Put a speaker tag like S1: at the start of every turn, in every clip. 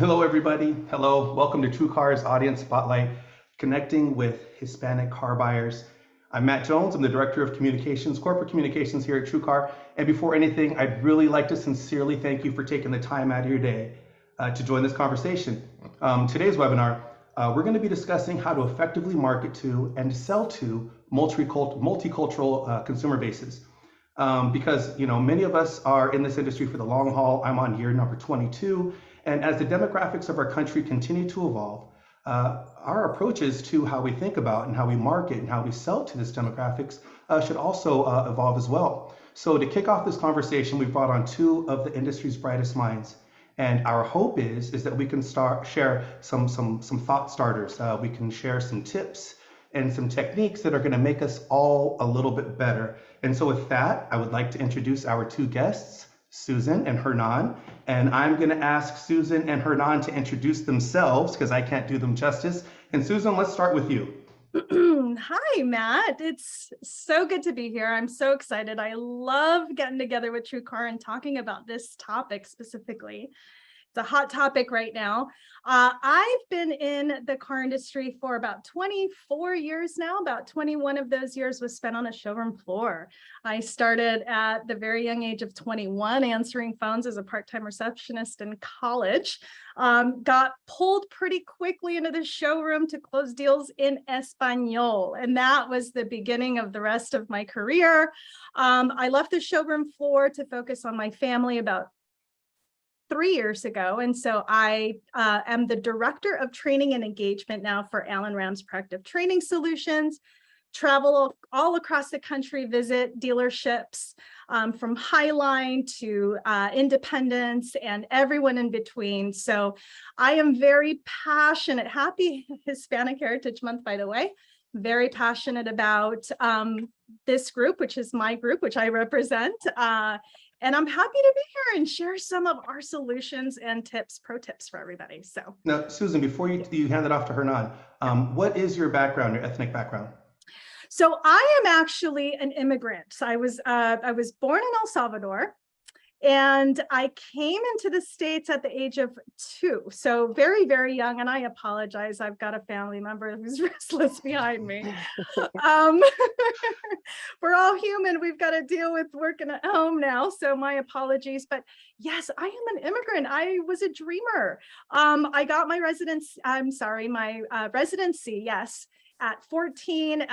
S1: Hello, everybody. Hello. Welcome to True Cars Audience Spotlight, connecting with Hispanic car buyers. I'm Matt Jones. I'm the Director of Communications, Corporate Communications here at True Car. And before anything, I'd really like to sincerely thank you for taking the time out of your day to join this conversation. Today's webinar, we're going to be discussing how to effectively market to and sell to multicultural consumer bases. Because many of us are in this industry for the long haul. I'm on year number 22, and as the demographics of our country continue to evolve, our approaches to how we think about and how we market and how we sell to this demographics should also evolve as well. So to kick off this conversation, we've brought on two of the industry's brightest minds. And our hope is that we can share some thought starters. We can share some tips and some techniques that are going to make us all a little bit better. And so with that, I would like to introduce our two guests, Susan and Hernan. And I'm going to ask Susan and Hernan to introduce themselves because I can't do them justice. And Susan, let's start with you.
S2: Hi, Matt. It's so good to be here. I'm so excited. I love getting together with True Car and talking about this topic specifically. It's a hot topic right now. I've been in the car industry for about 24 years now. About 21 of those years was spent on a showroom floor. I started at the very young age of 21 answering phones as a part-time receptionist in college. Got pulled pretty quickly into the showroom to close deals in Espanol. And that was the beginning of the rest of my career. I left the showroom floor to focus on my family about 3 years ago. And so I am the director of training and engagement now for Allen Ram's Proactive Training Solutions, travel all across the country, visit dealerships from Highline to Independence and everyone in between. So I am very passionate. Happy Hispanic Heritage Month, by the way. Very passionate about this group, which is my group, which I represent. And I'm happy to be here and share some of our solutions and tips, pro tips for everybody. So
S1: now, Susan, before you hand it off to Hernan, what is your background, your ethnic background?
S2: So I am actually an immigrant. I was born in El Salvador, and I came into the States at the age of 2. So very, very young. And I apologize. I've got a family member who's restless behind me. We're all human. We've got to deal with working at home now. So my apologies. But yes, I am an immigrant. I was a dreamer. I got my residency, yes, at 14,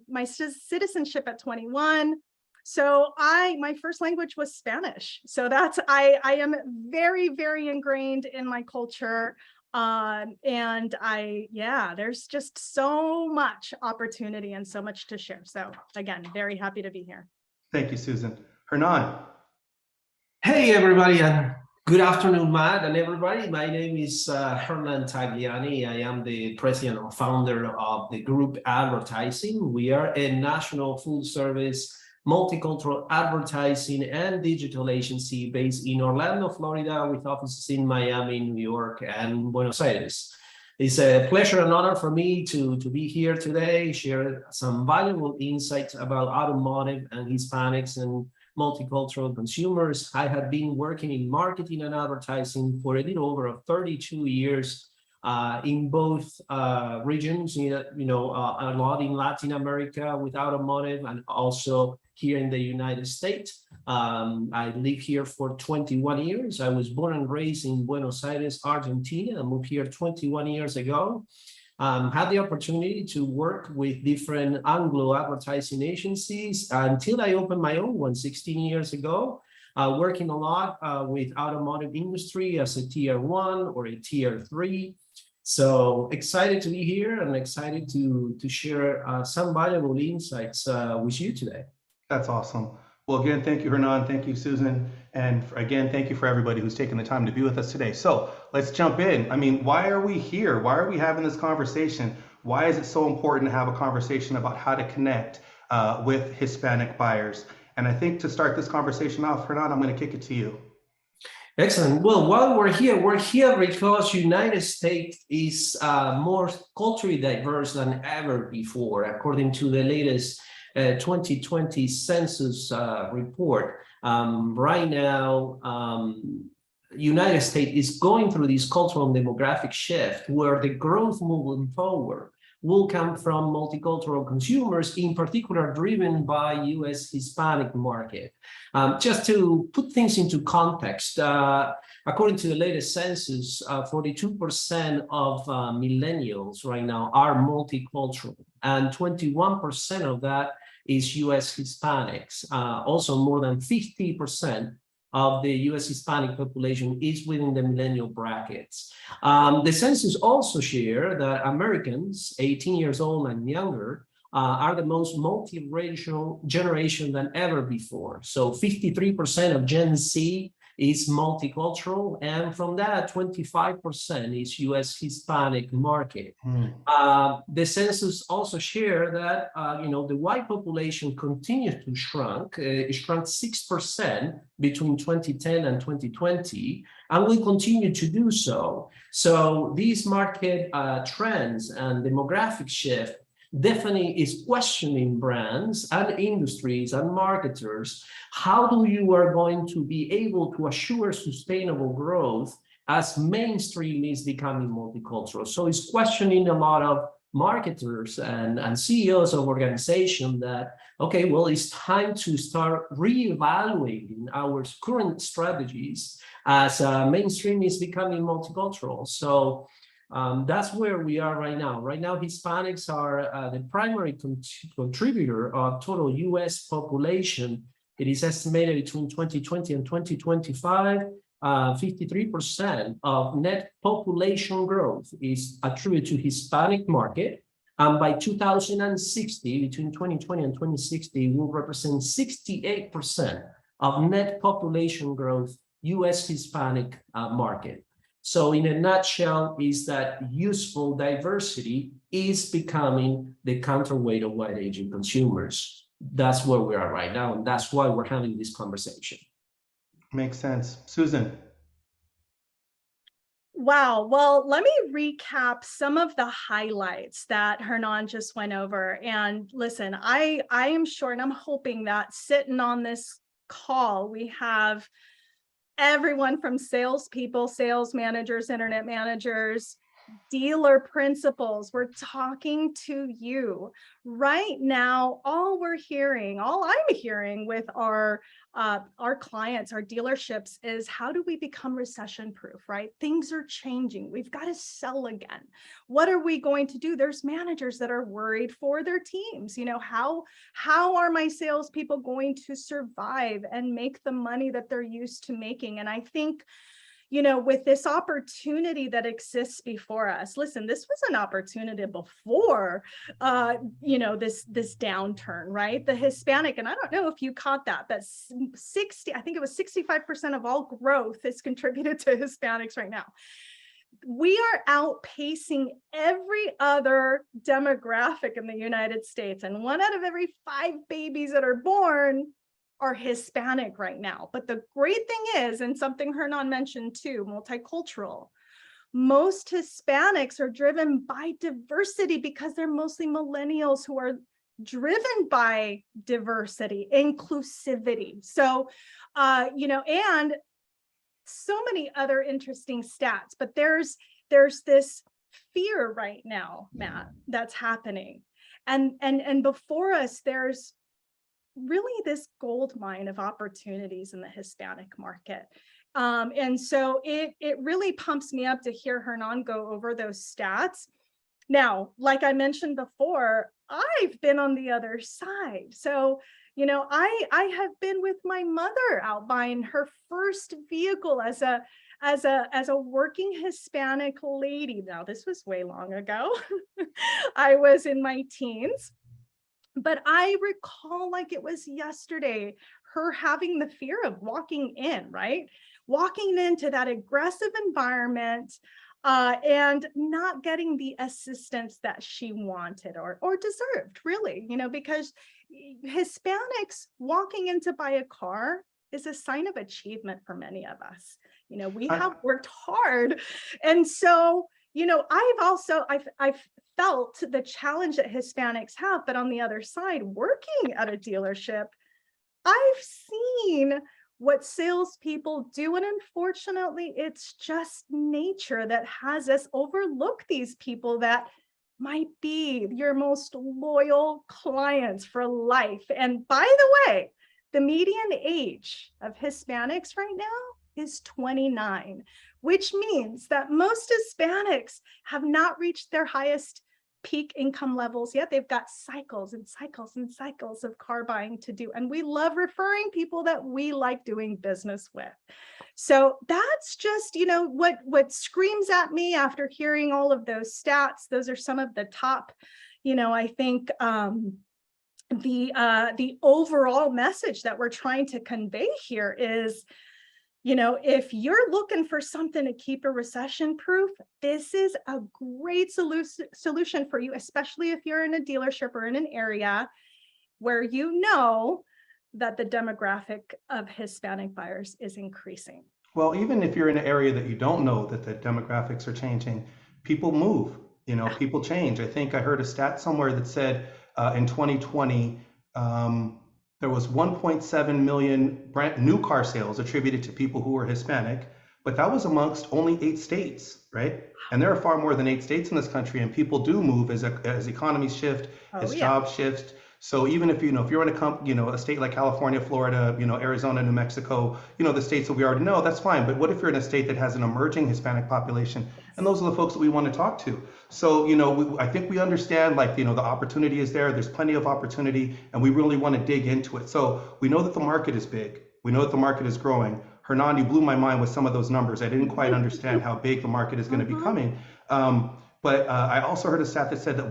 S2: my citizenship at 21. So my first language was Spanish. So I am very, very ingrained in my culture. And there's just so much opportunity and so much to share. So again, very happy to be here.
S1: Thank you, Susan. Hernan.
S3: Hey, everybody, and good afternoon, Matt and everybody. My name is Hernan Tagliani. I am the president and founder of the group Advertising. We are a national full-service multicultural advertising and digital agency based in Orlando, Florida, with offices in Miami, New York, and Buenos Aires. It's a pleasure and honor for me to be here today, share some valuable insights about automotive and Hispanics and multicultural consumers. I have been working in marketing and advertising for a little over 32 years in both regions, a lot in Latin America with automotive and also here in the United States. I live here for 21 years. I was born and raised in Buenos Aires, Argentina. I moved here 21 years ago. Had the opportunity to work with different Anglo advertising agencies until I opened my own one 16 years ago, working a lot with automotive industry as a tier 1 or a tier 3. So excited to be here and excited to share some valuable insights with you today.
S1: That's awesome. Well, again, thank you, Hernan. Thank you, Susan. And again, thank you for everybody who's taken the time to be with us today. So let's jump in. I mean, why are we here? Why are we having this conversation? Why is it so important to have a conversation about how to connect with Hispanic buyers? And I think to start this conversation off, Hernan, I'm going to kick it to you.
S3: Excellent. Well, while we're here because United States is more culturally diverse than ever before, according to the latest 2020 census report. Right now, United States is going through this cultural and demographic shift where the growth moving forward will come from multicultural consumers, in particular driven by US Hispanic market. Just to put things into context, according to the latest census, 42% of millennials right now are multicultural, and 21% of that is US Hispanics. Also, more than 50% of the US Hispanic population is within the millennial brackets. The census also share that Americans 18 years old and younger are the most multiracial generation than ever before. So 53% of Gen Z is multicultural, and from that, 25% is US Hispanic market. The census also share that the white population continues to shrink. It shrunk 6% between 2010 and 2020, and will continue to do so. So these market trends and demographic shift definitely is questioning brands and industries and marketers. How do you are going to be able to assure sustainable growth as mainstream is becoming multicultural? So it's questioning a lot of marketers and CEOs of organizations that, okay, well, it's time to start reevaluating our current strategies as mainstream is becoming multicultural. So that's where we are right now. Right now, Hispanics are the primary contributor of total US population. It is estimated between 2020 and 2025, 53% of net population growth is attributed to Hispanic market. And by 2060, between 2020 and 2060, will represent 68% of net population growth, US Hispanic market. So in a nutshell, is that useful diversity is becoming the counterweight of white Asian consumers. That's where we are right now, and that's why we're having this conversation.
S1: Makes sense. Susan.
S2: Wow. Well, let me recap some of the highlights that Hernan just went over. And listen, I am sure, and I'm hoping that sitting on this call, we have everyone from salespeople, sales managers, internet managers, dealer principals. We're talking to you right now. All I'm hearing with our clients, our dealerships, is how do we become recession proof, right? Things are changing. We've got to sell again. What are we going to do? There's managers that are worried for their teams. How are my salespeople going to survive and make the money that they're used to making? And I think, with this opportunity that exists before us, listen, this was an opportunity before, this downturn, right? The Hispanic, and I don't know if you caught that, but I think it was 65% of all growth is contributed to Hispanics right now. We are outpacing every other demographic in the United States, and 1 out of every 5 babies that are born are Hispanic right now. But the great thing is, and something Hernan mentioned too, multicultural. Most Hispanics are driven by diversity because they're mostly millennials who are driven by diversity, inclusivity. So, and so many other interesting stats, but there's this fear right now, Matt, that's happening. And before us, there's really this gold mine of opportunities in the Hispanic market. And so it really pumps me up to hear Hernan go over those stats. Now, like I mentioned before, I've been on the other side. So, I have been with my mother out buying her first vehicle as a working Hispanic lady. Now, this was way long ago. I was in my teens. But I recall like it was yesterday, her having the fear of walking in, right? Walking into that aggressive environment and not getting the assistance that she wanted or deserved, really, because Hispanics walking in to buy a car is a sign of achievement for many of us. We have worked hard. And so, I've felt the challenge that Hispanics have, but on the other side, working at a dealership, I've seen what salespeople do. And unfortunately, it's just nature that has us overlook these people that might be your most loyal clients for life. And by the way, the median age of Hispanics right now is 29, which means that most Hispanics have not reached their highest peak income levels yet. They've got cycles and cycles and cycles of car buying to do. And we love referring people that we like doing business with. So that's just, what screams at me after hearing all of those stats. Those are some of the top, I think the overall message that we're trying to convey here is, if you're looking for something to keep a recession proof, this is a great solution for you, especially if you're in a dealership or in an area where that the demographic of Hispanic buyers is increasing.
S1: Well, even if you're in an area that you don't know that the demographics are changing, people move, people change. I think I heard a stat somewhere that said in 2020, there was 1.7 million brand new car sales attributed to people who were Hispanic, but that was amongst only 8 states, right? And there are far more than 8 states in this country, and people do move as economies shift, as jobs shift. So even if if you're in a state like California, Florida, Arizona, New Mexico, the states that we already know, that's fine. But what if you're in a state that has an emerging Hispanic population? And those are the folks that we want to talk to. So, I think we understand, the opportunity is there. There's plenty of opportunity, and we really want to dig into it. So we know that the market is big. We know that the market is growing. Hernan, you blew my mind with some of those numbers. I didn't quite understand how big the market is going to be coming. But I also heard a stat that said that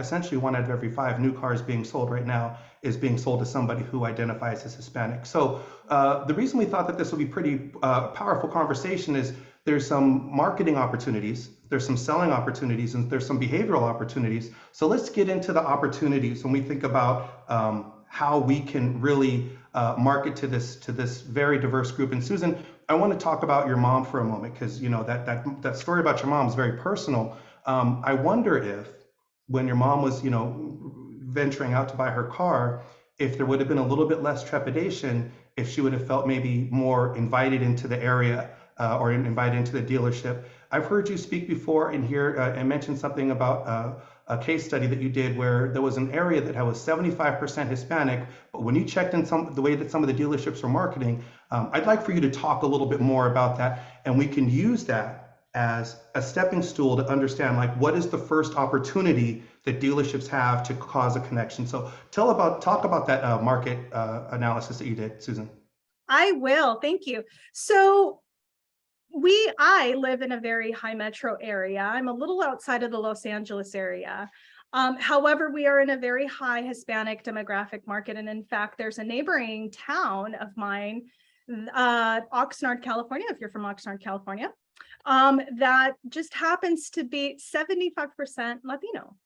S1: essentially one out of every five new cars being sold right now is being sold to somebody who identifies as Hispanic. So the reason we thought that this would be pretty powerful conversation is there's some marketing opportunities, there's some selling opportunities, and there's some behavioral opportunities. So let's get into the opportunities when we think about how we can really market to this very diverse group. And Susan, I want to talk about your mom for a moment, because that story about your mom is very personal. I wonder if when your mom was venturing out to buy her car, if there would have been a little bit less trepidation, if she would have felt maybe more invited into the area or invited into the dealership. I've heard you speak before in here and mention something about a case study that you did where there was an area that was 75% Hispanic, but when you checked in the way that some of the dealerships were marketing, I'd like for you to talk a little bit more about that, and we can use that as a stepping stool to understand what is the first opportunity that dealerships have to cause a connection. So talk about that market analysis that you did, Susan.
S2: I will, thank you. So I live in a very high metro area. I'm a little outside of the Los Angeles area. However, we are in a very high Hispanic demographic market. And in fact, there's a neighboring town of mine, Oxnard, California, if you're from Oxnard, California, that just happens to be 75% Latino.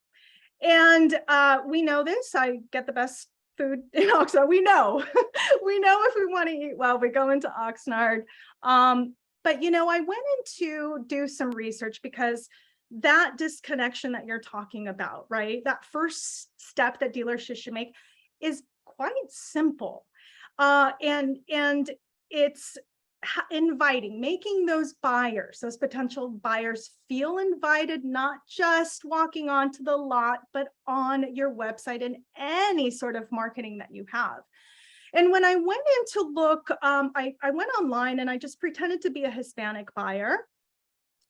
S2: And we know this. I get the best food in Oxnard. We know if we want to eat well, we go into Oxnard. But, I went in to do some research, because that disconnection that you're talking about, right? That first step that dealerships should make is quite simple. And it's inviting, making those potential buyers feel invited, not just walking onto the lot, but on your website and any sort of marketing that you have. And when I went in to look, I went online and I just pretended to be a Hispanic buyer.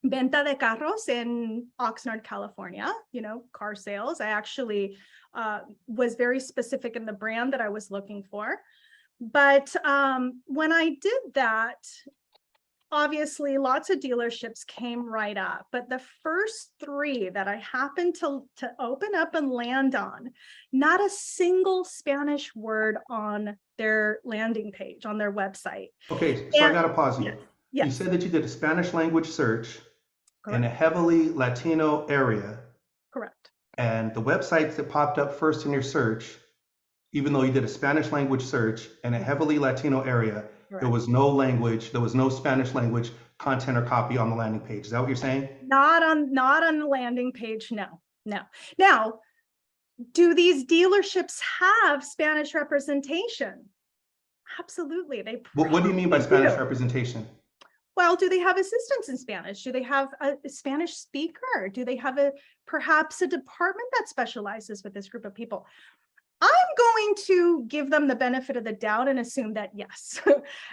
S2: Venta de carros in Oxnard, California, car sales. I actually was very specific in the brand that I was looking for. But when I did that, obviously lots of dealerships came right up. But the first 3 that I happened to open up and land on, not a single Spanish word on their landing page, on their website.
S1: Okay, so I got to pause you.
S2: Yes.
S1: You said that you did a Spanish language search.
S2: Correct.
S1: In a heavily Latino area.
S2: Correct.
S1: And the websites that popped up first in your search, even though you did a Spanish language search in a heavily Latino area, Correct. There was no Spanish language content or copy on the landing page. Is that what you're saying?
S2: Not on the landing page, no. Now, do these dealerships have Spanish representation? Absolutely. They
S1: What do you mean by
S2: probably
S1: Spanish
S2: do.
S1: representation?
S2: Well, do they have assistants in Spanish? Do they have a Spanish speaker? Do they have perhaps a department that specializes with this group of people? I'm going to give them the benefit of the doubt and assume that yes.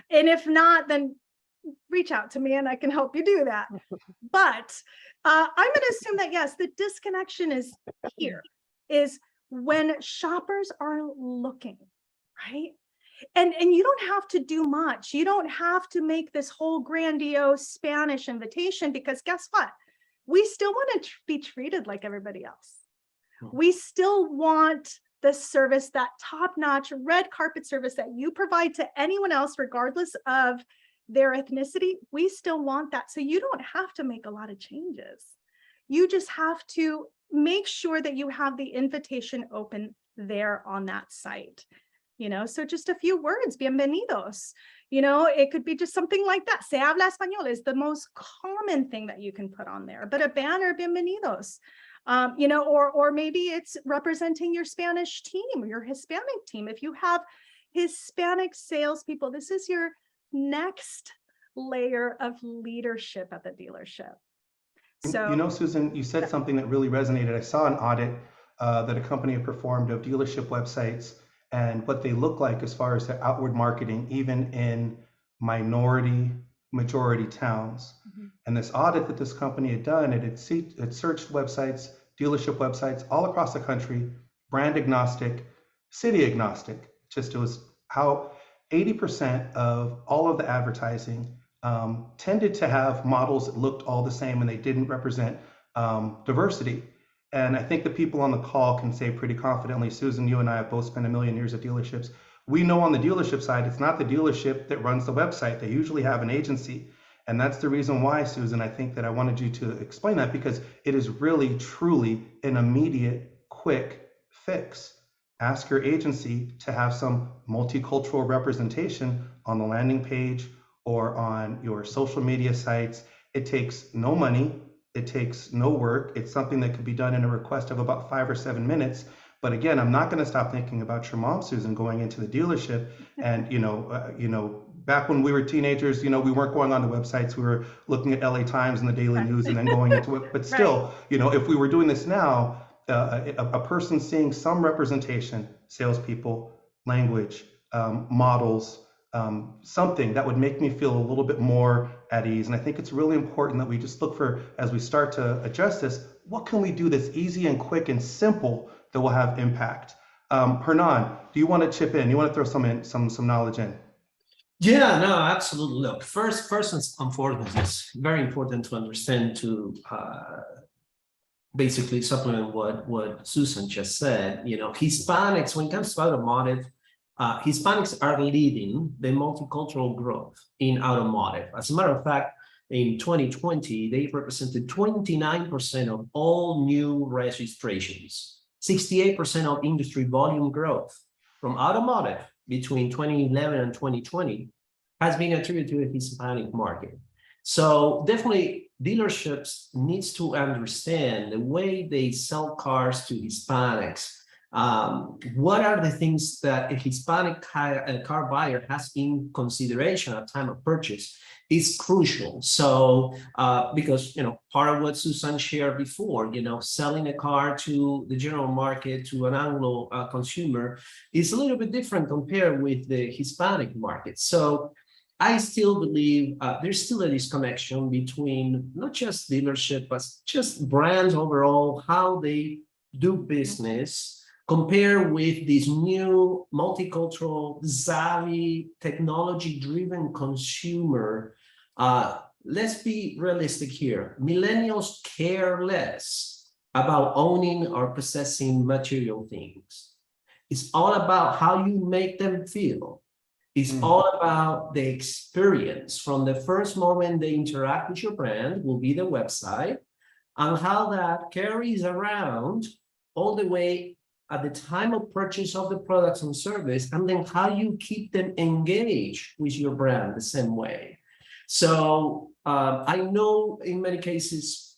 S2: And if not, then reach out to me and I can help you do that. But I'm going to assume that yes, the disconnection is here, is when shoppers are looking, right? And you don't have to do much. You don't have to make this whole grandiose Spanish invitation, because guess what? We still want to be treated like everybody else. We still want the service, that top-notch red carpet service that you provide to anyone else, regardless of their ethnicity. We still want that. So you don't have to make a lot of changes. You just have to make sure that you have the invitation open there on that site. So just a few words, bienvenidos. It could be just something like that. Se habla español is the most common thing that you can put on there, but a banner, bienvenidos. Or maybe it's representing your Spanish team or your Hispanic team. If you have Hispanic salespeople, this is your next layer of leadership at the dealership. So,
S1: Susan, you said something that really resonated. I saw an audit that a company had performed of dealership websites and what they look like as far as their outward marketing, even in majority towns. And this audit that this company had done, it had searched websites, dealership websites all across the country, brand agnostic, city agnostic. It was how 80% of all of the advertising tended to have models that looked all the same and they didn't represent diversity. And I think the people on the call can say pretty confidently, Susan, you and I have both spent a million years at dealerships. We know on the dealership side, it's not the dealership that runs the website. They usually have an agency. And that's the reason why, Susan, I think that I wanted you to explain that, because it is really, truly an immediate, quick fix. Ask your agency to have some multicultural representation on the landing page or on your social media sites. It takes no money. It takes no work. It's something that could be done in a request of about 5 or 7 minutes. But again, I'm not going to stop thinking about your mom, Susan, going into the dealership. And, back when we were teenagers, we weren't going on the websites. We were looking at LA Times and the Daily News and then going into it. But still, if we were doing this now, a person seeing some representation, salespeople, language, models, something that would make me feel a little bit more at ease. And I think it's really important that we just look for, as we start to adjust this, what can we do that's easy and quick and simple that will have impact? Hernan, do you want to chip in? You want to throw some knowledge in?
S3: Yeah, no, absolutely. Look, first and foremost, it's very important to understand, to basically supplement what Susan just said. Hispanics, when it comes to automotive, Hispanics are leading the multicultural growth in automotive. As a matter of fact, in 2020, they represented 29% of all new registrations, 68% of industry volume growth from automotive between 2011 and 2020 has been attributed to the Hispanic market. So definitely dealerships needs to understand the way they sell cars to Hispanics. What are the things that a Hispanic car buyer has in consideration at time of purchase is crucial. So because part of what Susan shared before, selling a car to the general market, to an Anglo consumer, is a little bit different compared with the Hispanic market. So I still believe there's still a disconnection between not just dealership, but just brands overall, how they do business, compare with this new multicultural, savvy, technology-driven consumer. Let's be realistic here. Millennials care less about owning or possessing material things. It's all about how you make them feel. It's all about the experience from the first moment they interact with your brand, will be the website, and how that carries around all the way at the time of purchase of the products and service, and then how you keep them engaged with your brand the same way. So I know in many cases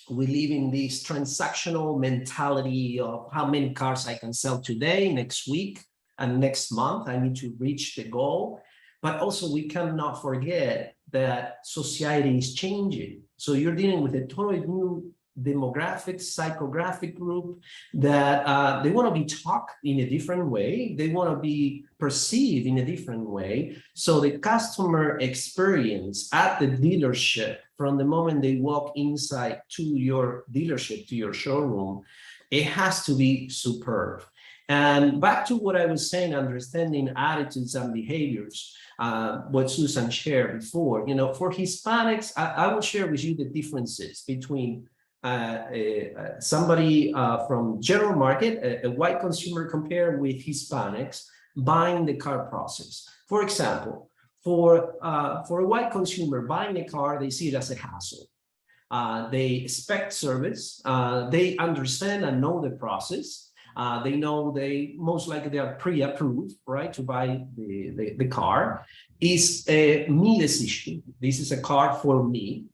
S3: we live in this transactional mentality of how many cars I can sell today, next week. and next month I need to reach the goal. But also we cannot forget that society is changing. So you're dealing with a totally new demographic, psychographic group that they want to be taught in a different way. They want to be perceived in a different way. So the customer experience at the dealership, from the moment they walk inside to your dealership, to your showroom, it has to be superb. And back to what I was saying, understanding attitudes and behaviors, what Susan shared before, for Hispanics, I will share with you the differences between somebody from general market, a white consumer compared with Hispanics buying the car process. For example, for a white consumer buying a car, they see it as a hassle. They expect service. They understand and know the process. They know they most likely they are pre-approved, right, to buy the car. It's a me decision. This is a car for me.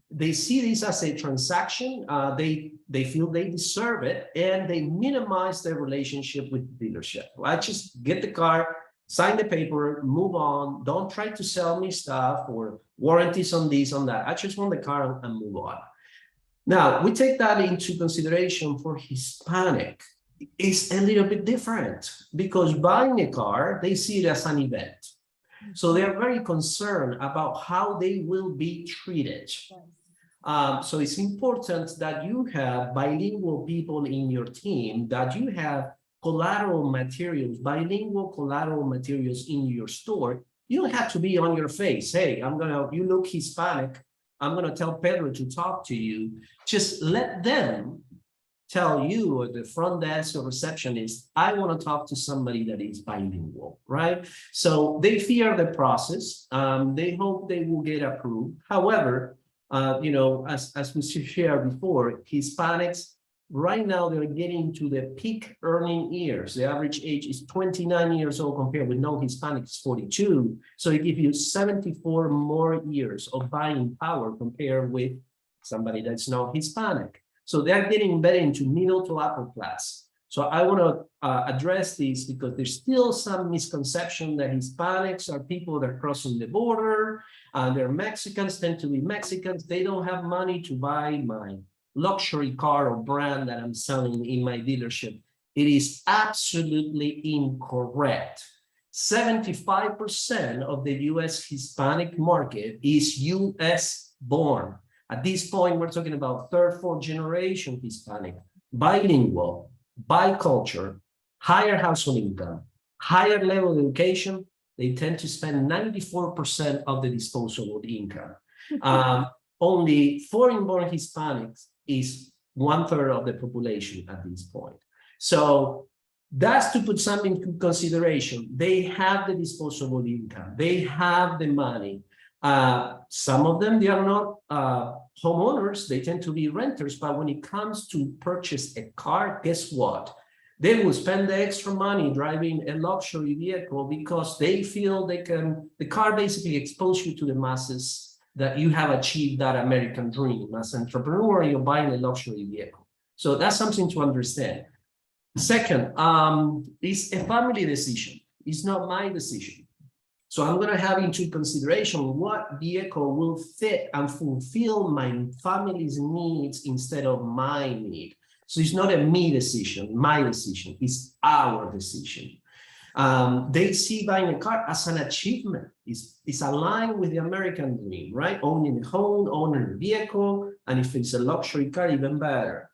S3: They see this as a transaction. They feel they deserve it, and they minimize their relationship with the dealership. I just get the car, sign the paper, move on. Don't try to sell me stuff or warranties on this, on that. I just want the car and move on. Now, we take that into consideration for Hispanic. It's a little bit different because buying a car, they see it as an event. So they are very concerned about how they will be treated. So it's important that you have bilingual people in your team, that you have collateral materials, bilingual collateral materials in your store. You don't have to be on your face. Hey, you look Hispanic. I'm going to tell Pedro to talk to you. Just let them tell you, or the front desk or receptionist, I want to talk to somebody that is bilingual, right? So they fear the process. They hope they will get approved. However, as we shared before, Hispanics, right now they're getting to the peak earning years. The average age is 29 years old compared with non-Hispanics 42. So it gives you 74 more years of buying power compared with somebody that's not Hispanic. So they're getting better into middle to upper class. So I want to address this because there's still some misconception that Hispanics are people that are crossing the border. They're Mexicans, tend to be Mexicans. They don't have money to buy my luxury car or brand that I'm selling in my dealership. It is absolutely incorrect. 75% of the US Hispanic market is US born. At this point, we're talking about third, fourth generation Hispanic, bilingual, bicultural, higher household income, higher level of education. They tend to spend 94% of the disposable income. Only foreign-born Hispanics is 1/3 of the population at this point. So that's to put something into consideration. They have the disposable income. They have the money. Some of them, they are not homeowners. They tend to be renters. But when it comes to purchase a car, guess what? They will spend the extra money driving a luxury vehicle because they feel they can. The car basically exposes you to the masses that you have achieved that American dream. As an entrepreneur, you're buying a luxury vehicle. So that's something to understand. Second, it's a family decision. It's not my decision. So I'm going to have into consideration what vehicle will fit and fulfill my family's needs instead of my need. So it's not a me decision, my decision. It's our decision. They see buying a car as an achievement. It's aligned with the American dream, right? Owning a home, owning a vehicle, and if it's a luxury car, even better.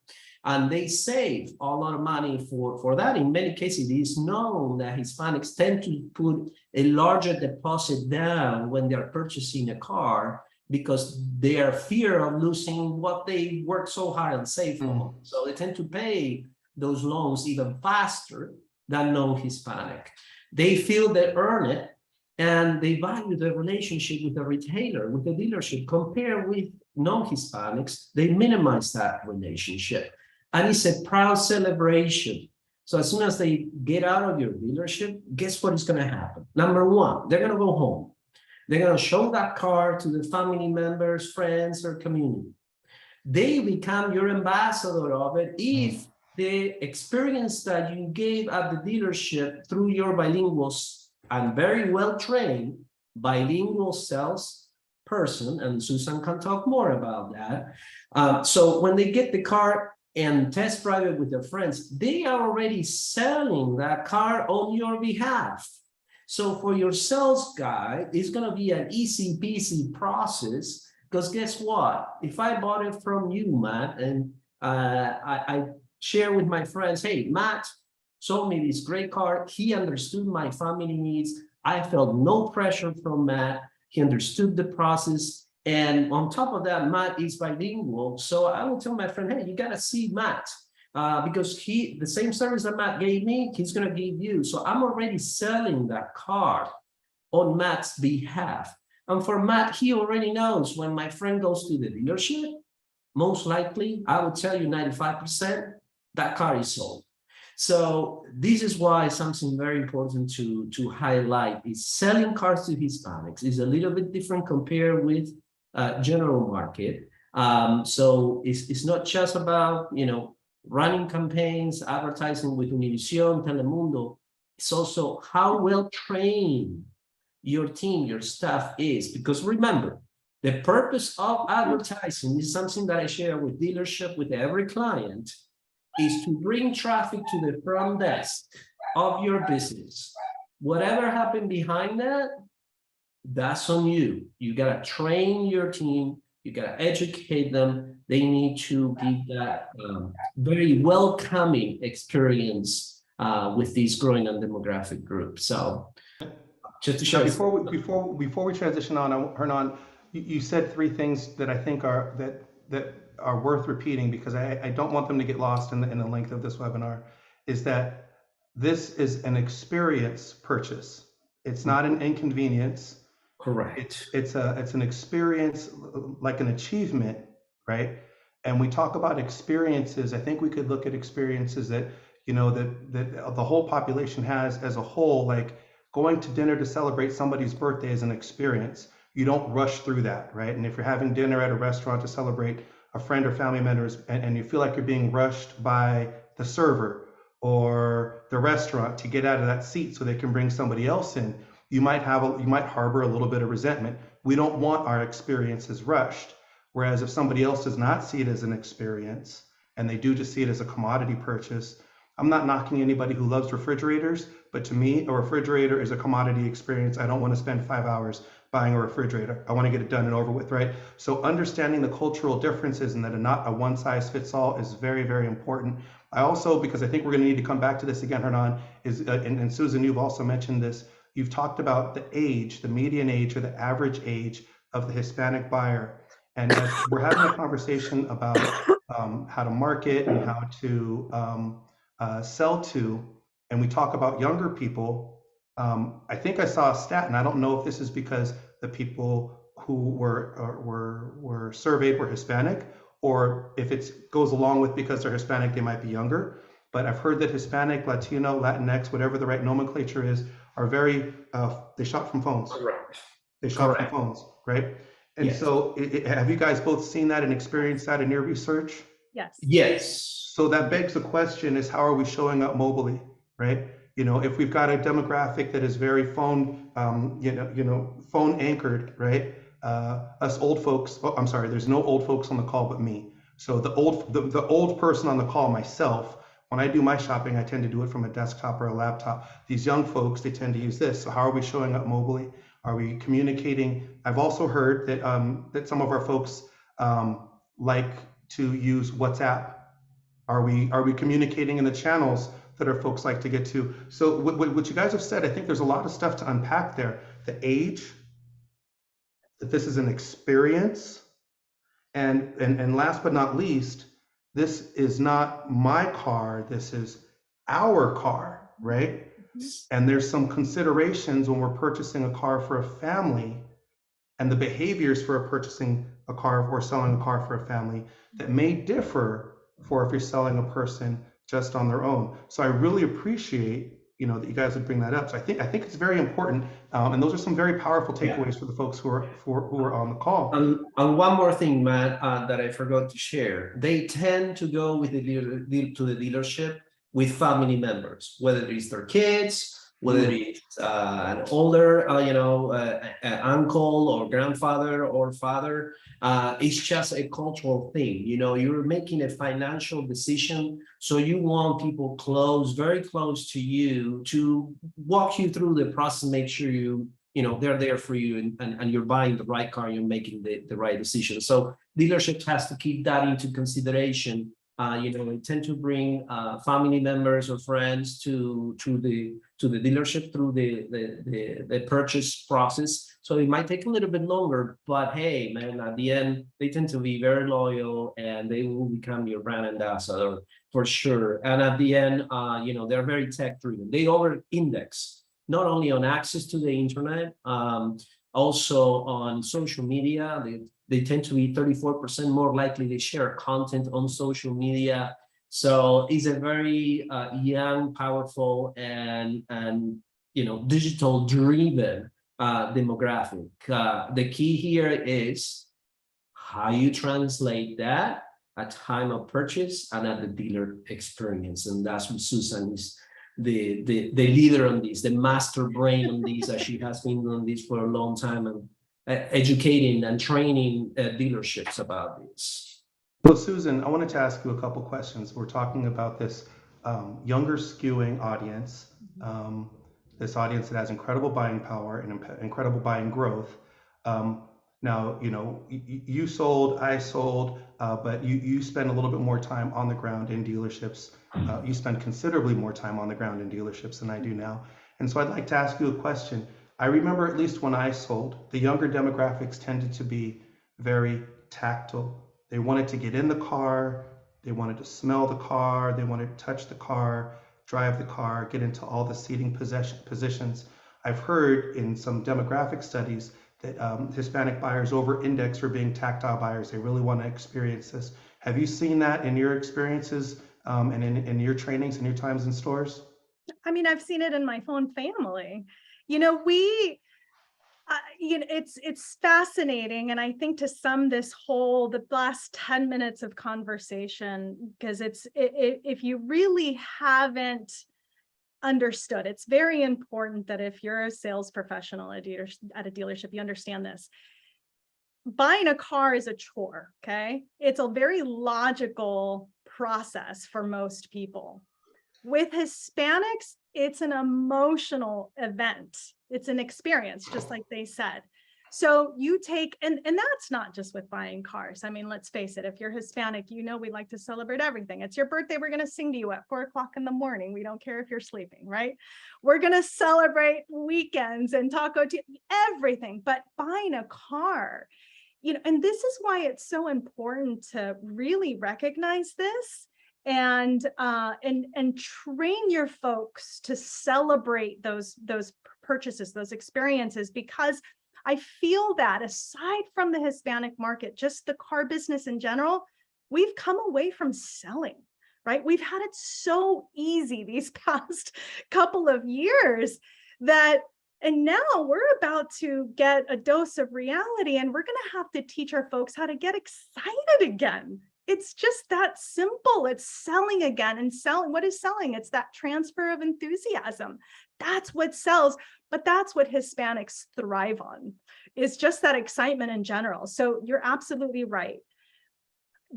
S3: And they save a lot of money for that. In many cases, it is known that Hispanics tend to put a larger deposit down when they're purchasing a car because they are fear of losing what they worked so hard and saved for. So they tend to pay those loans even faster than non-Hispanic. They feel they earn it, and they value the relationship with the retailer, with the dealership. Compared with non-Hispanics, they minimize that relationship. And it's a proud celebration. So as soon as they get out of your dealership, guess what is going to happen? Number one, they're going to go home. They're going to show that car to the family members, friends, or community. They become your ambassador of it if the experience that you gave at the dealership through your bilingual and very well trained bilingual sales person, and Susan can talk more about that. So when they get the car and test drive it with their friends, they are already selling that car on your behalf. So for your sales guy, it's going to be an easy peasy process, because guess what? If I bought it from you, Matt, and I share with my friends, hey, Matt sold me this great car. He understood my family needs. I felt no pressure from Matt. He understood the process. And on top of that, Matt is bilingual. So I will tell my friend, hey, you got to see Matt. Because the same service that Matt gave me, he's going to give you. So I'm already selling that car on Matt's behalf. And for Matt, he already knows when my friend goes to the dealership, most likely, I would tell you 95%, that car is sold. So this is why something very important to highlight is selling cars to Hispanics is a little bit different compared with general market. So it's not just about, running campaigns, advertising with Univision, Telemundo. It's also how well trained your team, your staff is. Because remember, the purpose of advertising is something that I share with dealership, with every client, is to bring traffic to the front desk of your business. Whatever happened behind that, that's on you. You gotta train your team, you gotta educate them. They need to give that very welcoming experience with these growing and demographic groups. So just to show
S1: before we transition on, Hernan, you said three things that I think are that are worth repeating, because I don't want them to get lost in the length of this webinar. Is that this is an experience purchase. It's not an inconvenience.
S3: Correct.
S1: It's an experience, like an achievement, right? And we talk about experiences. I think we could look at experiences that that the whole population has as a whole, like going to dinner to celebrate somebody's birthday is an experience. You don't rush through that, right? And if you're having dinner at a restaurant to celebrate a friend or family members, and you feel like you're being rushed by the server or the restaurant to get out of that seat so they can bring somebody else in, you might harbor a little bit of resentment. We don't want our experiences rushed. Whereas if somebody else does not see it as an experience and they do just see it as a commodity purchase, I'm not knocking anybody who loves refrigerators, but to me, a refrigerator is a commodity experience. I don't want to spend 5 hours buying a refrigerator. I want to get it done and over with, right? So understanding the cultural differences and that not a one size fits all is very, very important. I also, because I think we're going to need to come back to this again, Hernan, and Susan, you've also mentioned this, you've talked about the age, the median age or the average age of the Hispanic buyer. And as we're having a conversation about how to market and how to sell to, and we talk about younger people, I think I saw a stat, and I don't know if this is because the people who were surveyed were Hispanic, or if it goes along with because they're Hispanic, they might be younger. But I've heard that Hispanic, Latino, Latinx, whatever the right nomenclature is, are very, they shop from phones.
S3: Correct.
S1: They shop from phones, right? And yes. So have you guys both seen that and experienced that in your research?
S2: Yes.
S3: Yes.
S1: So that begs the question is, how are we showing up mobily, right? If we've got a demographic that is very phone, phone anchored, right? Us old folks, oh, I'm sorry, there's no old folks on the call but me. So the old person on the call, myself, when I do my shopping, I tend to do it from a desktop or a laptop. These young folks, they tend to use this. So how are we showing up mobily? Are we communicating? I've also heard that that some of our folks like to use WhatsApp. Are we communicating in the channels that our folks like to get to? So what you guys have said, I think there's a lot of stuff to unpack there. The age, that this is an experience, and last but not least, this is not my car, this is our car, right? And there's some considerations when we're purchasing a car for a family and the behaviors for purchasing a car or selling a car for a family that may differ for if you're selling a person just on their own. So I really appreciate that you guys would bring that up. So I think it's very important, and those are some very powerful
S3: Yeah.
S1: takeaways for the folks who are on the call.
S3: And one more thing, Matt, that I forgot to share. They tend to go with the to the dealership with family members, whether it's their kids, whether it's an older, uncle or grandfather or father. It's just a cultural thing. You're making a financial decision, so you want people close, very close to you, to walk you through the process, make sure they're there for you, and you're buying the right car, you're making the right decision. So dealerships has to keep that into consideration. They tend to bring family members or friends to the dealership through the purchase process. So it might take a little bit longer, but hey, man, at the end, they tend to be very loyal and they will become your brand ambassador for sure. And at the end, they're very tech driven. They over index not only on access to the internet, also on social media. They tend to be 34% more likely to share content on social media. So it's a very young, powerful, and digital driven demographic. The key here is how you translate that at time of purchase and at the dealer experience. And that's what Susan is the leader on this, the master brain on this, as she has been doing this for a long time, and educating and training dealerships about this.
S1: So Susan, I wanted to ask you a couple questions. We're talking about this younger skewing audience, this audience that has incredible buying power and incredible buying growth. Now, you sold, I sold, but you spend a little bit more time on the ground in dealerships. You spend considerably more time on the ground in dealerships than I do now. And so I'd like to ask you a question. I remember, at least when I sold, the younger demographics tended to be very tactile. They wanted to get in the car, they wanted to smell the car, they wanted to touch the car, drive the car, get into all the seating positions. I've heard in some demographic studies that Hispanic buyers over-index for being tactile buyers. They really want to experience this. Have you seen that in your experiences and in your trainings and your times in stores?
S2: I mean, I've seen it in my own family. It's fascinating. And I think to sum the last 10 minutes of conversation, because if you really haven't understood, it's very important that if you're a sales professional at a dealership, you understand this. Buying a car is a chore, okay? It's a very logical process for most people. With Hispanics, it's an emotional event. It's an experience, just like they said. So you take, and that's not just with buying cars. I mean, let's face it, if you're Hispanic, we like to celebrate everything. It's your birthday, we're gonna sing to you at 4:00 in the morning. We don't care if you're sleeping, right? We're gonna celebrate weekends and Taco Tuesday, everything. But buying a car, and this is why it's so important to really recognize this and train your folks to celebrate those purchases, those experiences, because I feel that aside from the Hispanic market, just the car business in general, we've come away from selling, right? We've had it so easy these past couple of years and now we're about to get a dose of reality, and we're going to have to teach our folks how to get excited again. It's just that simple. It's selling again, and selling. What is selling? It's that transfer of enthusiasm. That's what sells, but that's what Hispanics thrive on, is just that excitement in general. So you're absolutely right.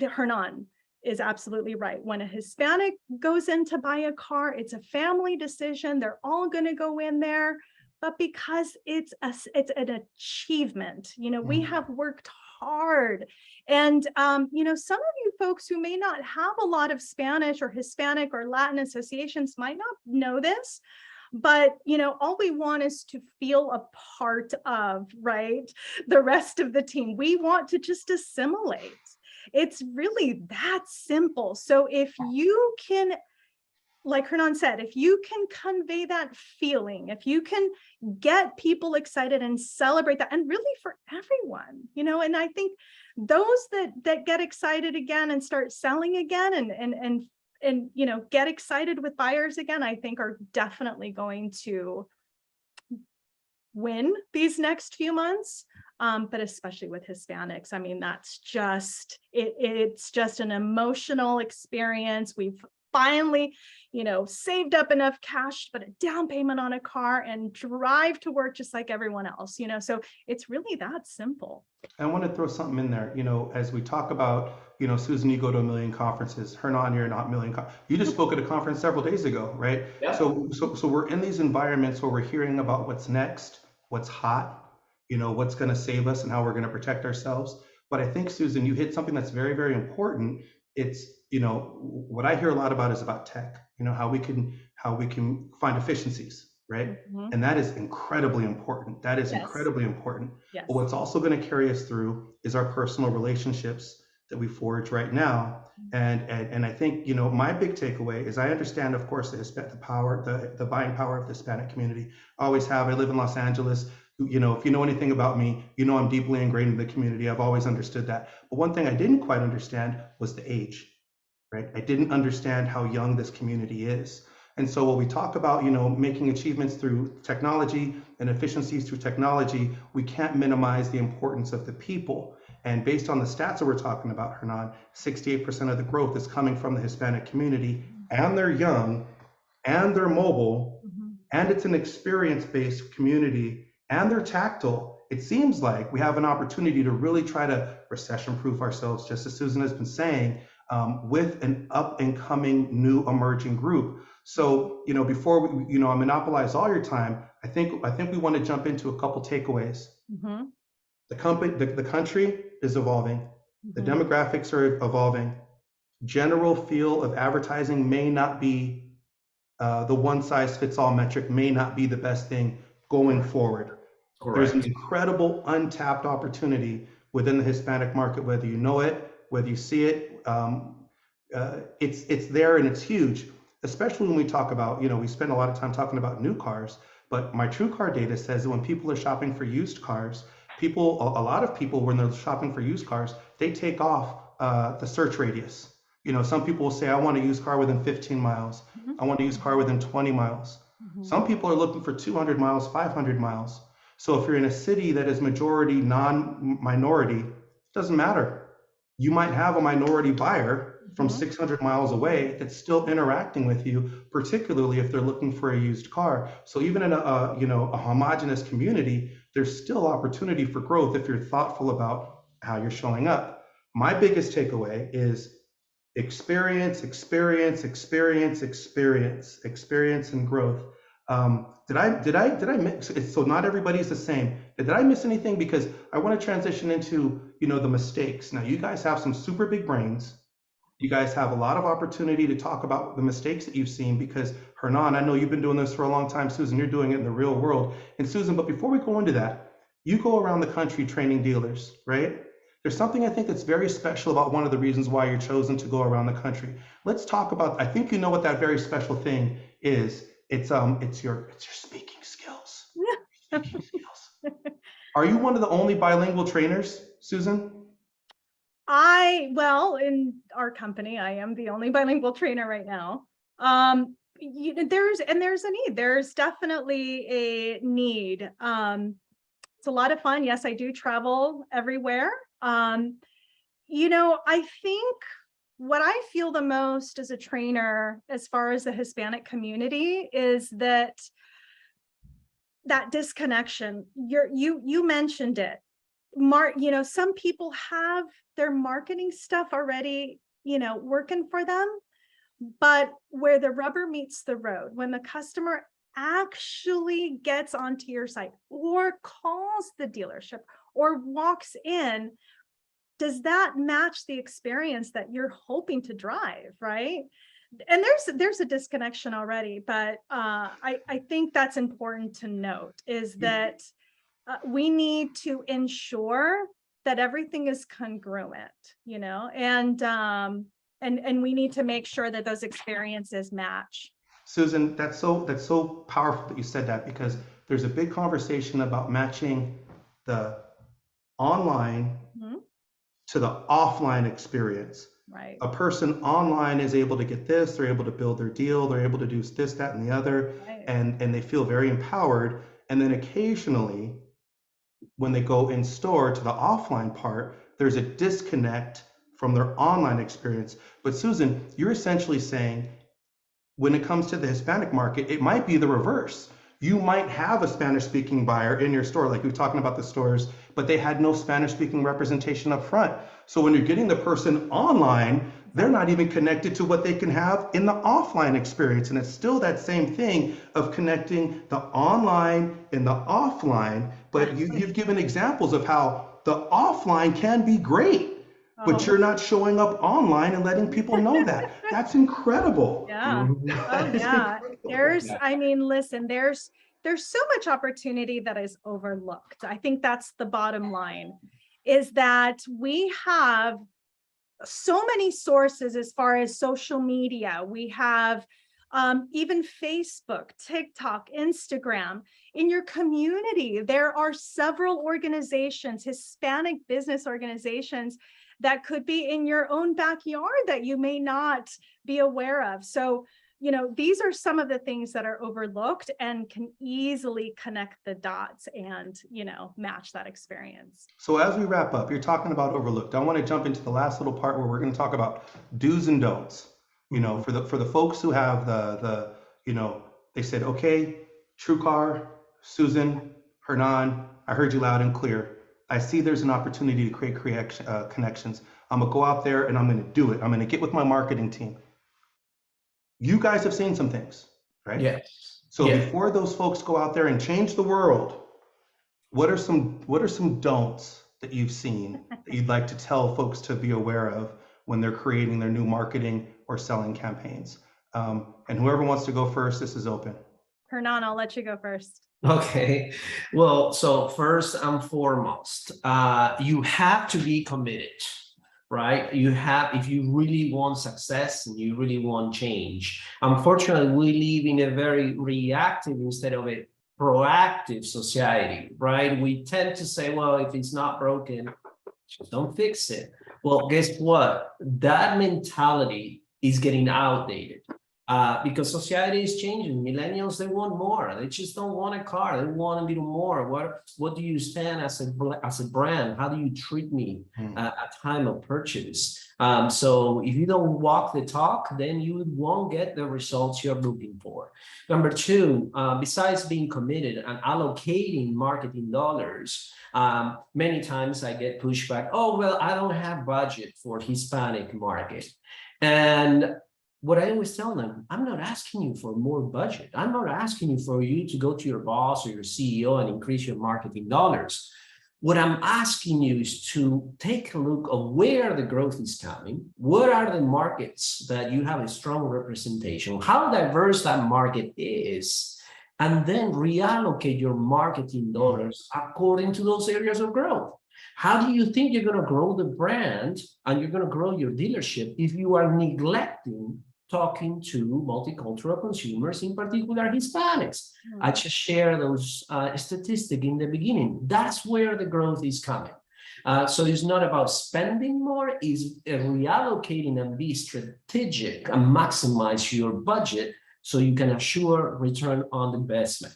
S2: Hernan is absolutely right. When a Hispanic goes in to buy a car, it's a family decision. They're all going to go in there, but because it's an achievement, we have worked hard. And, some of you folks who may not have a lot of Spanish or Hispanic or Latin associations might not know this, but, all we want is to feel a part of, right, the rest of the team. We want to just assimilate. It's really that simple. So if you can, like Hernan said, if you can convey that feeling, if you can get people excited and celebrate that, and really for everyone, and I think those that get excited again and start selling again and get excited with buyers again, I think are definitely going to win these next few months. But especially with Hispanics, I mean, that's just it's just an emotional experience. We've finally, saved up enough cash to put a down payment on a car and drive to work just like everyone else, so it's really that simple.
S1: I want to throw something in there, as we talk about, Susan, you go to a million conferences. Hernan, you're not a million. You just spoke at a conference several days ago, right?
S3: Yeah.
S1: So we're in these environments where we're hearing about what's next, what's hot, what's going to save us and how we're going to protect ourselves. But I think, Susan, you hit something that's very, very important. It's, what I hear a lot about is about tech, how we can find efficiencies, right?
S2: Mhm.
S1: And that is incredibly important. That is
S2: Yes.
S1: incredibly important.
S2: Yes.
S1: But what's also going to carry us through is our personal relationships that we forge right now. And I think, my big takeaway is I understand, of course, the buying power of the Hispanic community. I always have. I live in Los Angeles. If you know anything about me, I'm deeply ingrained in the community. I've always understood that. But one thing I didn't quite understand was the age, right? I didn't understand how young this community is. And so when we talk about, making achievements through technology and efficiencies through technology, we can't minimize the importance of the people. And based on the stats that we're talking about, Hernan, 68% of the growth is coming from the Hispanic community, and they're young, and they're mobile, and it's an experience-based community, and they're tactile. It seems like we have an opportunity to really try to recession-proof ourselves, just as Susan has been saying, with an up-and-coming new emerging group. So, before we, I monopolize all your time, I think we want to jump into a couple takeaways. The country is evolving. The demographics are evolving. General feel of advertising may not be the one-size-fits-all metric, may not be the best thing going forward.
S3: Correct.
S1: There's an incredible untapped opportunity within the Hispanic market, whether you know it, whether you see it. It's there and it's huge, especially when we talk about, we spend a lot of time talking about new cars, but my TrueCar data says that when people are shopping for used cars, a lot of people, when they're shopping for used cars, they take off the search radius. Some people will say, I want a used car within 15 miles. I want a used car within 20 miles. Some people are looking for 200 miles, 500 miles. So if you're in a city that is majority non-minority, it doesn't matter. You might have a minority buyer from 600 miles away that's still interacting with you, particularly if they're looking for a used car. So even in a homogenous community, there's still opportunity for growth if you're thoughtful about how you're showing up. My biggest takeaway is experience and growth. Did I miss? So not everybody's the same. Did I miss anything? Because I want to transition into, the mistakes. Now, you guys have some super big brains. You guys have a lot of opportunity to talk about the mistakes that you've seen, because Hernan, I know you've been doing this for a long time. Susan, you're doing it in the real world. And Susan, but before we go into that, you go around the country training dealers, right? There's something I think that's very special about one of the reasons why you're chosen to go around the country. Let's talk about, I think you know what that very special thing is. It's your speaking skills. Speaking skills. Are you one of the only bilingual trainers, Susan?
S2: Well, in our company, I am the only bilingual trainer right now. There's a need. There's definitely a need. It's a lot of fun. Yes, I do travel everywhere. I think what I feel the most as a trainer, as far as the Hispanic community, is that disconnection. You mentioned it. Some people have their marketing stuff already, working for them, but where the rubber meets the road, when the customer actually gets onto your site or calls the dealership or walks in, does that match the experience that you're hoping to drive, right? And there's a disconnection already, but I think that's important to note, is that we need to ensure that everything is congruent, and we need to make sure that those experiences match.
S1: Susan, that's so powerful that you said that, because there's a big conversation about matching the online to the offline experience.
S2: Right.
S1: A person online is able to get this, they're able to build their deal, they're able to do this, that, and the other,
S2: Right.
S1: and they feel very empowered. And then occasionally, when they go in store to the offline part, there's a disconnect from their online experience. But Susan, you're essentially saying when it comes to the Hispanic market, it might be the reverse. You might have a Spanish speaking buyer in your store, like we were talking about the stores, but they had no Spanish speaking representation up front. So when you're getting the person online, they're not even connected to what they can have in the offline experience. And it's still that same thing of connecting the online and the offline. But you've given examples of how the offline can be great, but you're not showing up online and letting people know that. That's incredible.
S2: Yeah. Oh yeah. I mean, listen, there's so much opportunity that is overlooked. I think that's the bottom line, is that we have so many sources as far as social media. We have even Facebook, TikTok, Instagram. In your community, there are several organizations, Hispanic business organizations, that could be in your own backyard that you may not be aware of. So, these are some of the things that are overlooked and can easily connect the dots and, match that experience.
S1: So as we wrap up, you're talking about overlooked. I want to jump into the last little part where we're going to talk about do's and don'ts. For the folks who have they said, okay, TrueCar, Susan, Hernan, I heard you loud and clear. I see there's an opportunity to create connections. I'm gonna go out there and I'm gonna do it. I'm gonna get with my marketing team. You guys have seen some things, right?
S3: Yes.
S1: So before those folks go out there and change the world, what are some don'ts that you've seen that you'd like to tell folks to be aware of when they're creating their new marketing or selling campaigns? And whoever wants to go first, this is open.
S2: Hernan, I'll let you go first.
S3: Okay, well, so first and foremost, you have to be committed, right? If you really want success and you really want change. Unfortunately, we live in a very reactive instead of a proactive society, right? We tend to say, well, if it's not broken, just don't fix it. Well, guess what? That mentality is getting outdated. Because society is changing. Millennials, they want more. They just don't want a car. They want a little more. What do you stand as a brand? How do you treat me at time of purchase? So if you don't walk the talk, then you won't get the results you're looking for. Number two, besides being committed and allocating marketing dollars, many times I get pushback. Oh, well, I don't have budget for Hispanic market. And what I always tell them, I'm not asking you for more budget. I'm not asking you for you to go to your boss or your CEO and increase your marketing dollars. What I'm asking you is to take a look at where the growth is coming. What are the markets that you have a strong representation? How diverse that market is, and then reallocate your marketing dollars according to those areas of growth. How do you think you're going to grow the brand and you're going to grow your dealership if you are neglecting talking to multicultural consumers, in particular Hispanics? I just share those statistics in the beginning. That's where the growth is coming. So it's not about spending more, it's reallocating and be strategic and maximize your budget so you can assure return on investment.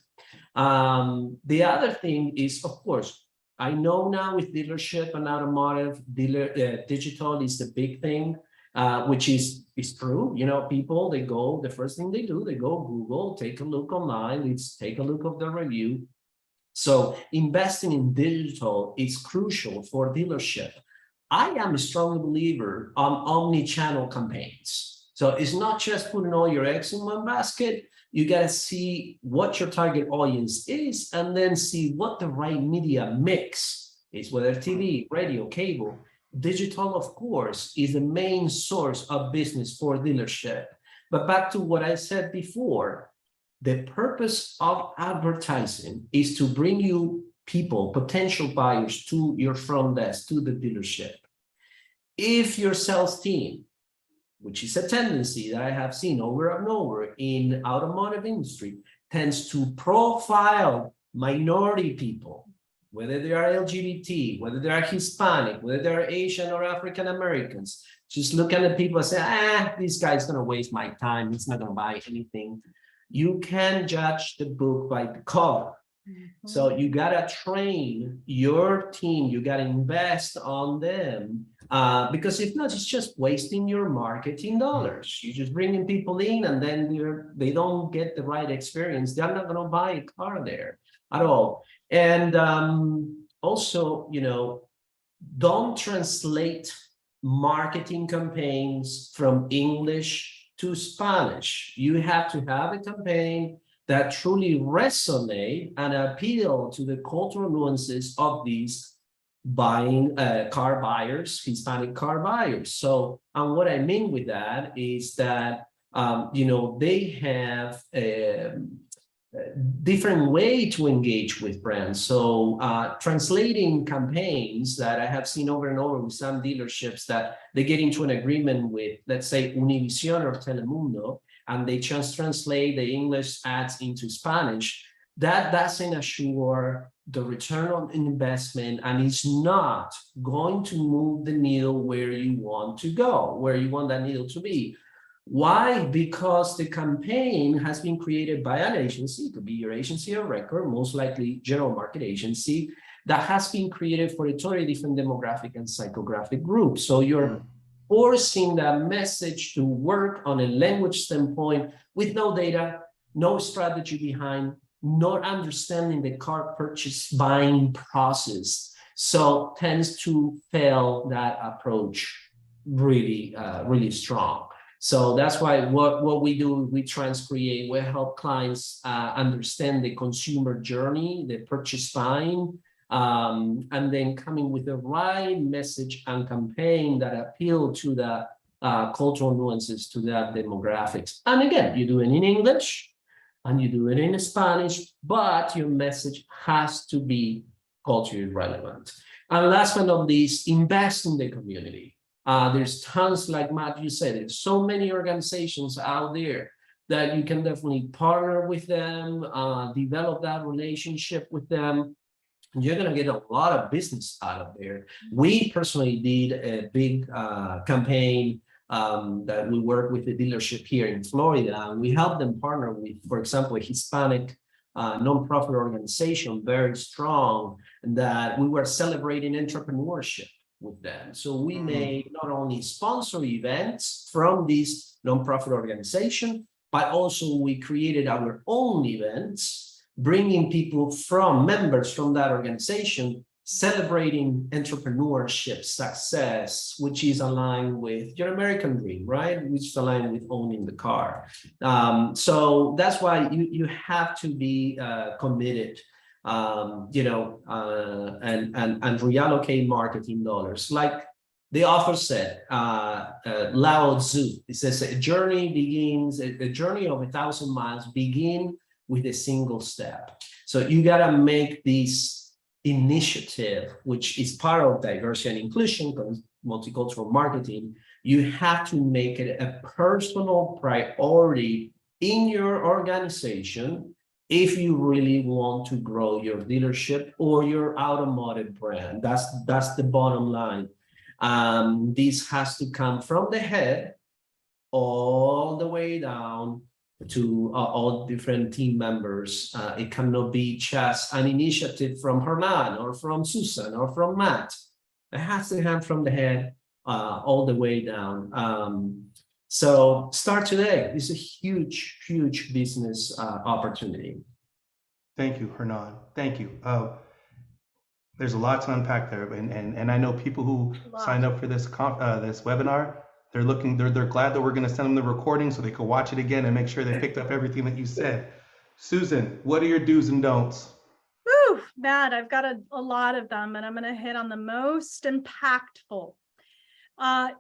S3: The other thing is, of course, I know now with dealership and automotive, digital is the big thing, which is true. People, the first thing they do, they go Google, take a look online, let's take a look of the review. So investing in digital is crucial for dealership. I am a strong believer on omni-channel campaigns. So it's not just putting all your eggs in one basket. You got to see what your target audience is and then see what the right media mix is, whether TV, radio, cable. Digital, of course, is the main source of business for dealership. But back to what I said before, the purpose of advertising is to bring you people, potential buyers, to your front desk, to the dealership. If your sales team, which is a tendency that I have seen over and over in automotive industry, tends to profile minority people, whether they are LGBT, whether they are Hispanic, whether they are Asian or African Americans. Just look at the people and say, this guy's going to waste my time. He's not going to buy anything. You can judge the book by the cover. So you gotta train your team, you gotta invest on them, because if not, it's just wasting your marketing dollars. You're just bringing people in and then they don't get the right experience. They're not gonna buy a car there at all. And also, you know, don't translate marketing campaigns from English to Spanish. You have to have a campaign that truly resonate and appeal to the cultural nuances of these car buyers, Hispanic car buyers. So, and what I mean with that is that, you know, they have a different way to engage with brands. So translating campaigns that I have seen over and over with some dealerships that they get into an agreement with, let's say, Univision or Telemundo, and they just translate the English ads into Spanish, that doesn't assure the return on investment, and it's not going to move the needle where you want to go, where you want that needle to be. Why? Because the campaign has been created by an agency, it could be your agency of record, most likely general market agency, that has been created for a totally different demographic and psychographic group. So you're forcing that message to work on a language standpoint with no data, no strategy behind, not understanding the car purchase buying process. So tends to fail that approach really, really strong. So that's why what we do, we transcreate, we help clients understand the consumer journey, the purchase buying, and then coming with the right message and campaign that appeal to the cultural nuances, to that demographics. And again, you do it in English and you do it in Spanish, but your message has to be culturally relevant. And last but not least, invest in the community. There's tons, like Matt, you said, there's so many organizations out there that you can definitely partner with them, develop that relationship with them. You're going to get a lot of business out of there. We personally did a big campaign that we work with the dealership here in Florida, and we helped them partner with, for example, a Hispanic nonprofit organization, very strong, that we were celebrating entrepreneurship with them. So we made not only sponsor events from this nonprofit organization, but also we created our own events, bringing people from members from that organization, celebrating entrepreneurship success, which is aligned with your American dream, right? Which is aligned with owning the car. So that's why you have to be committed, you know, and reallocate marketing dollars. Like the author said, Lao Tzu, it says a journey begins, a journey of 1,000 miles begin with a single step. So you gotta make this initiative, which is part of diversity and inclusion, multicultural marketing. You have to make it a personal priority in your organization if you really want to grow your dealership or your automotive brand. That's the bottom line. This has to come from the head all the way down to all different team members. It cannot be just an initiative from Hernan or from Susan or from Matt. It has to come from the head all the way down. So start today. It's a huge, huge business opportunity.
S1: Thank you, Hernan. Thank you. There's a lot to unpack there, and I know people who signed up for this this webinar. They're glad that we're going to send them the recording so they can watch it again and make sure they picked up everything that you said. Susan, what are your do's and don'ts?
S2: Whew, Matt, I've got a lot of them, and I'm going to hit on the most impactful.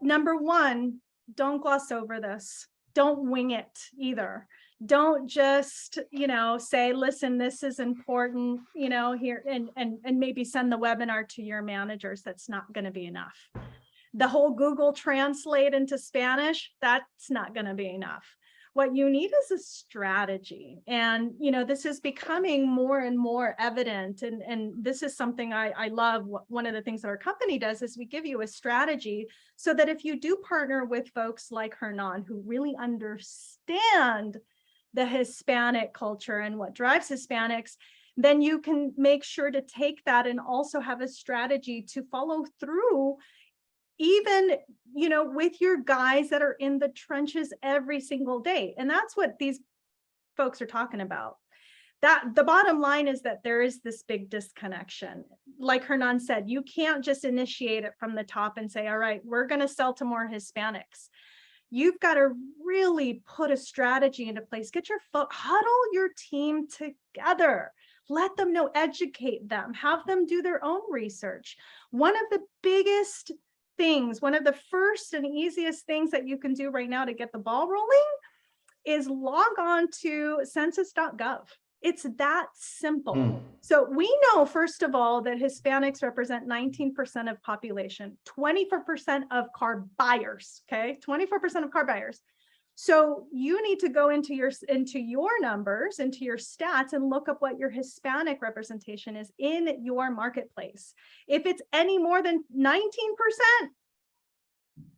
S2: Number one, don't gloss over this. Don't wing it either. Don't just, you know, say, listen, this is important, you know, here, and maybe send the webinar to your managers. That's not going to be enough. The whole Google Translate into Spanish, that's not going to be enough. What you need is a strategy. And, this is becoming more and more evident. And this is something I love. One of the things that our company does is we give you a strategy so that if you do partner with folks like Hernan, who really understand the Hispanic culture and what drives Hispanics, then you can make sure to take that and also have a strategy to follow through, even, with your guys that are in the trenches every single day. And that's what these folks are talking about. That the bottom line is that there is this big disconnection. Like Hernan said, you can't just initiate it from the top and say, all right, we're going to sell to more Hispanics. You've got to really put a strategy into place. Get your huddle your team together. Let them know, educate them, have them do their own research. One of the biggest things, one of the first and easiest things that you can do right now to get the ball rolling is log on to census.gov. It's that simple. So we know, first of all, that Hispanics represent 19% of population, 24% of car buyers, okay? 24% of car buyers. So you need to go into your numbers, into your stats, and look up what your Hispanic representation is in your marketplace. If it's any more than 19%,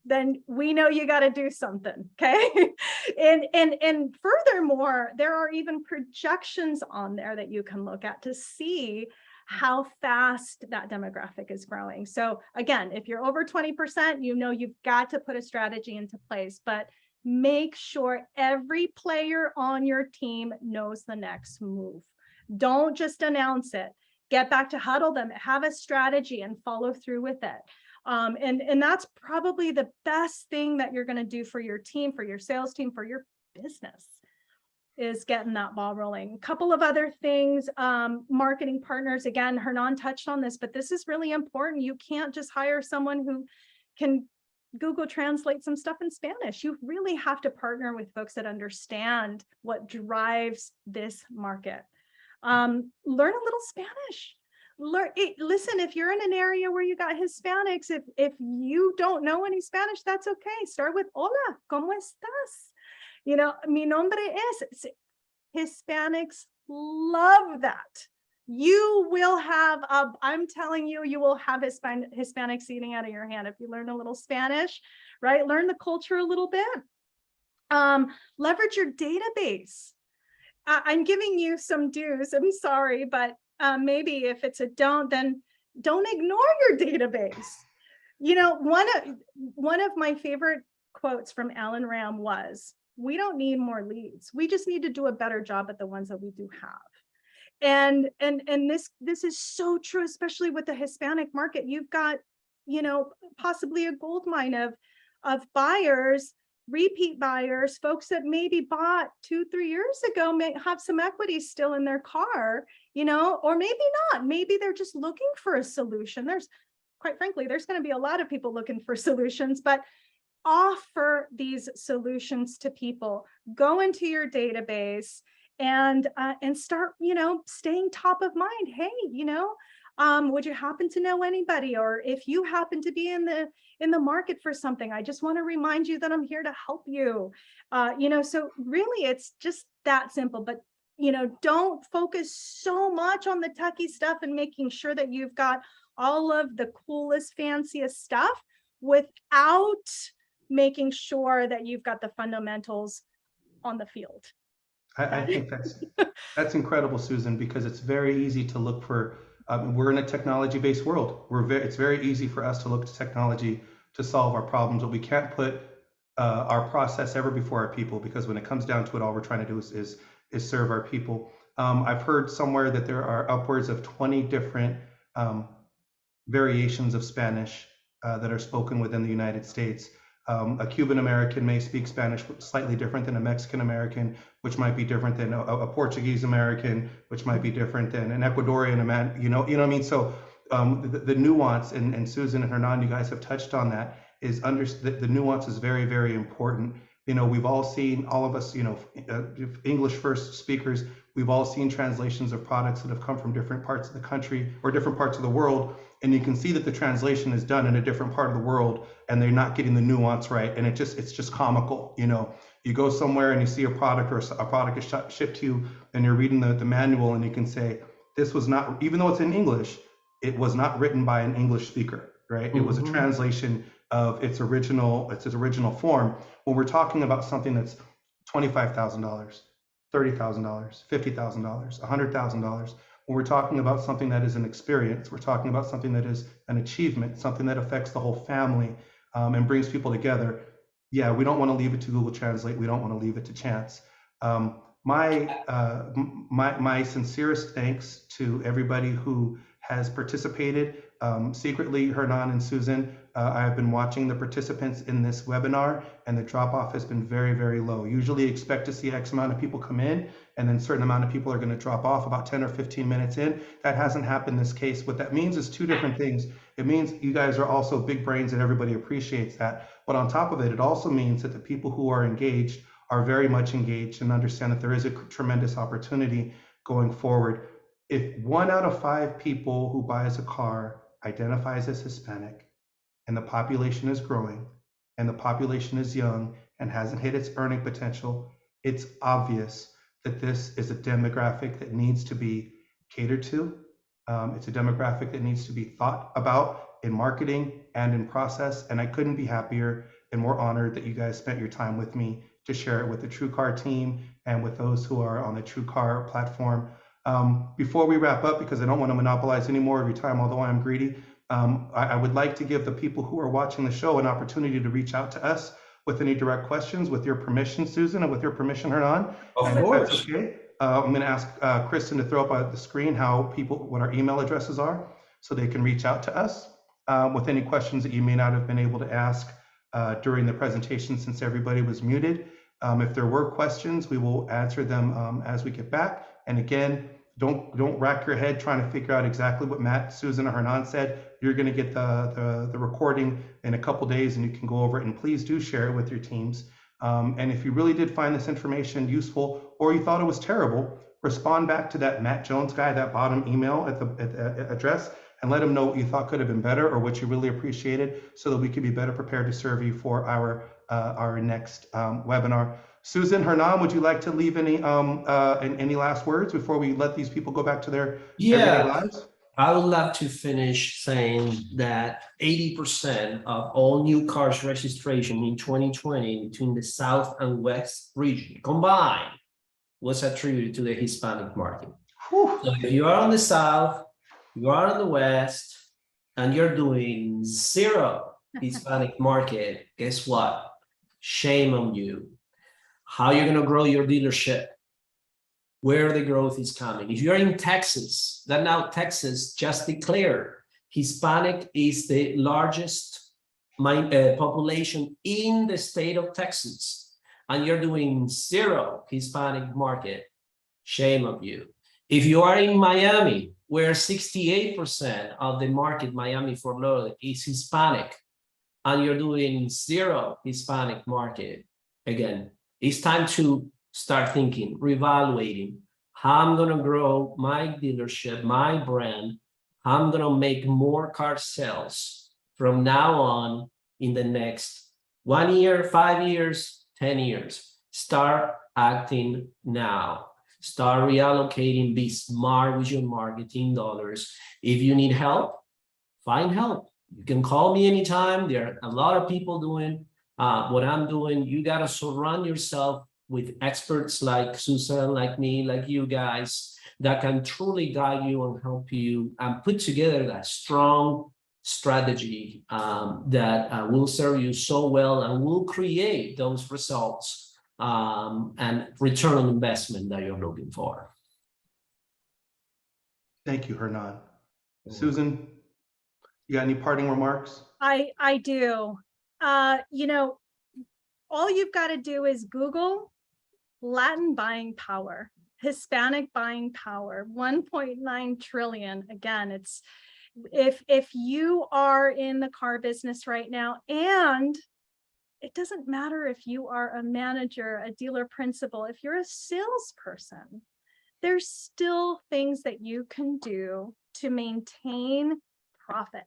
S2: then we know you got to do something, okay? and furthermore, there are even projections on there that you can look at to see how fast that demographic is growing. So again, if you're over 20%, you've got to put a strategy into place, but make sure every player on your team knows the next move. Don't just announce it. Get back to huddle them, have a strategy, and follow through with it. And that's probably the best thing that you're going to do for your team, for your sales team, for your business, is getting that ball rolling. A couple of other things, marketing partners. Again, Hernan touched on this, but this is really important. You can't just hire someone who can Google Translate some stuff in Spanish. You really have to partner with folks that understand what drives this market. Learn a little Spanish. Listen, if you're in an area where you got Hispanics, if you don't know any Spanish, that's okay. Start with hola, ¿cómo estás? Mi nombre es. Hispanics love that. You will have, I'm telling you, you will have Hispanics eating out of your hand if you learn a little Spanish, right? Learn the culture a little bit. Leverage your database. I'm giving you some do's. I'm sorry, but maybe if it's a don't, then don't ignore your database. One of my favorite quotes from Alan Ram was, "We don't need more leads. We just need to do a better job at the ones that we do have." And this is so true, especially with the Hispanic market. You've got, possibly a gold mine of buyers, repeat buyers, folks that maybe bought 2-3 years ago, may have some equity still in their car, or maybe not. Maybe they're just looking for a solution. Quite frankly, there's going to be a lot of people looking for solutions, but offer these solutions to people. Go into your database and start, staying top of mind. Hey, would you happen to know anybody? Or if you happen to be in the market for something, I just want to remind you that I'm here to help you. So really it's just that simple, but don't focus so much on the techie stuff and making sure that you've got all of the coolest, fanciest stuff without making sure that you've got the fundamentals on the field.
S1: I think that's incredible, Susan, because it's very easy to look for. We're in a technology-based world. It's very easy for us to look to technology to solve our problems, but we can't put our process ever before our people, because when it comes down to it, all we're trying to do is serve our people. I've heard somewhere that there are upwards of 20 different variations of Spanish that are spoken within the United States. A Cuban American may speak Spanish slightly different than a Mexican American, which might be different than a Portuguese American, which might be different than an Ecuadorian man. You know what I mean? So the nuance, and Susan and Hernan, you guys have touched on that, is the nuance is very, very important. We've all seen, all of us, English first speakers, we've all seen translations of products that have come from different parts of the country or different parts of the world. And you can see that the translation is done in a different part of the world and they're not getting the nuance right. And it's just comical, You go somewhere and you see a product, or a product is shipped to you, and you're reading the manual, and you can say, this was not, even though it's in English, it was not written by an English speaker, right? It was a translation of its original form. When we're talking about something that's $25,000, $30,000, $50,000, $100,000, when we're talking about something that is an experience, we're talking about something that is an achievement, something that affects the whole family, and brings people together. Yeah, we don't want to leave it to Google Translate. We don't want to leave it to chance. My sincerest thanks to everybody who has participated. Secretly, Hernan and Susan, I have been watching the participants in this webinar, and the drop-off has been very, very low. Usually expect to see X amount of people come in, and then a certain amount of people are going to drop off about 10 or 15 minutes in. That hasn't happened in this case. What that means is two different things. It means you guys are also big brains and everybody appreciates that. But on top of it, it also means that the people who are engaged are very much engaged and understand that there is a tremendous opportunity going forward. If 1 out of 5 people who buys a car identifies as Hispanic, and the population is growing, and the population is young and hasn't hit its earning potential, it's obvious that this is a demographic that needs to be catered to. It's a demographic that needs to be thought about in marketing and in process. And I couldn't be happier and more honored that you guys spent your time with me to share it with the TrueCar team and with those who are on the TrueCar platform. Before we wrap up, because I don't want to monopolize any more of your time, although I'm greedy, I would like to give the people who are watching the show an opportunity to reach out to us with any direct questions, with your permission, Susan, and with your permission, Hernan.
S3: Of course.
S1: If that's okay. I'm going to ask Kristen to throw up on the screen what our email addresses are, so they can reach out to us with any questions that you may not have been able to ask during the presentation, since everybody was muted. If there were questions, we will answer them as we get back. And again, don't rack your head trying to figure out exactly what Matt, Susan, or Hernan said. You're going to get the recording in a couple days, and you can go over it. And please do share it with your teams. And if you really did find this information useful, or you thought it was terrible, respond back to that Matt Jones guy, that bottom email at the address, and let him know what you thought could have been better or what you really appreciated, so that we could be better prepared to serve you for our next webinar. Susan, Hernan, would you like to leave any last words before we let these people go back to their everyday lives?
S3: I would love to finish saying that 80% of all new cars registration in 2020 between the South and West region combined was attributed to the Hispanic market.
S1: Whew.
S3: So if you are on the South, you are on the West, and you're doing zero Hispanic market, guess what? Shame on you. How are you going to grow your dealership? Where the growth is coming. If you're in Texas, that now Texas just declared Hispanic is the largest population in the state of Texas, and you're doing zero Hispanic market, shame on you. If you are in Miami, where 68% of the market, Miami, Fort Lauderdale, is Hispanic, and you're doing zero Hispanic market, again, it's time to start thinking, reevaluating how I'm going to grow my dealership, my brand. How I'm going to make more car sales from now on in the next 1 year, 5 years, 10 years. Start acting now. Start reallocating, be smart with your marketing dollars. If you need help, find help. You can call me anytime. There are a lot of people doing what I'm doing. You got to surround yourself with experts like Susan, like me, like you guys, that can truly guide you and help you and put together that strong strategy that will serve you so well and will create those results and return on investment that you're looking for.
S1: Thank you, Hernan. Susan, you got any parting remarks?
S2: I do. You know, all you've got to do is Google Latin buying power, Hispanic buying power, 1.9 trillion. Again, it's if you are in the car business right now, and it doesn't matter if you are a manager, a dealer principal, if you're a salesperson, there's still things that you can do to maintain profit.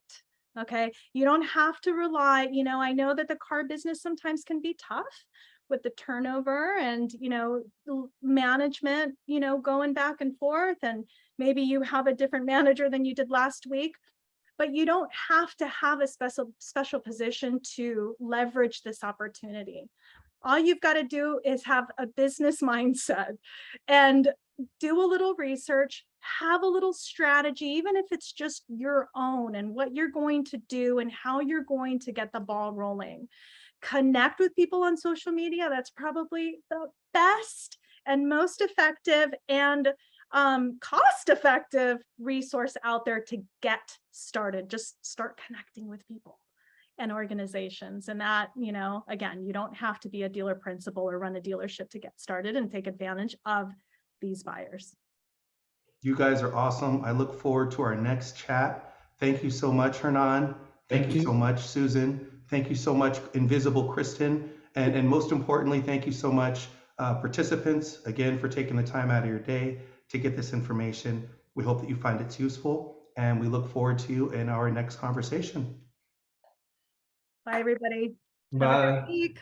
S2: Okay, you don't have to rely, you know, I know that the car business sometimes can be tough with the turnover and, management, going back and forth, and maybe you have a different manager than you did last week, but you don't have to have a special position to leverage this opportunity. All you've got to do is have a business mindset and do a little research, have a little strategy, even if it's just your own, and what you're going to do and how you're going to get the ball rolling. Connect with people on social media. That's probably the best and most effective and cost-effective resource out there to get started. Just start connecting with people and organizations. And that, again, you don't have to be a dealer principal or run a dealership to get started and take advantage of these buyers.
S1: You guys are awesome. I look forward to our next chat. Thank you so much, Hernan. Thank you so much, Susan. Thank you so much, Invisible Kristen. And most importantly, thank you so much, participants, again, for taking the time out of your day to get this information. We hope that you find it useful, and we look forward to you in our next conversation.
S2: Bye, everybody.
S3: Bye.
S2: Have a great week.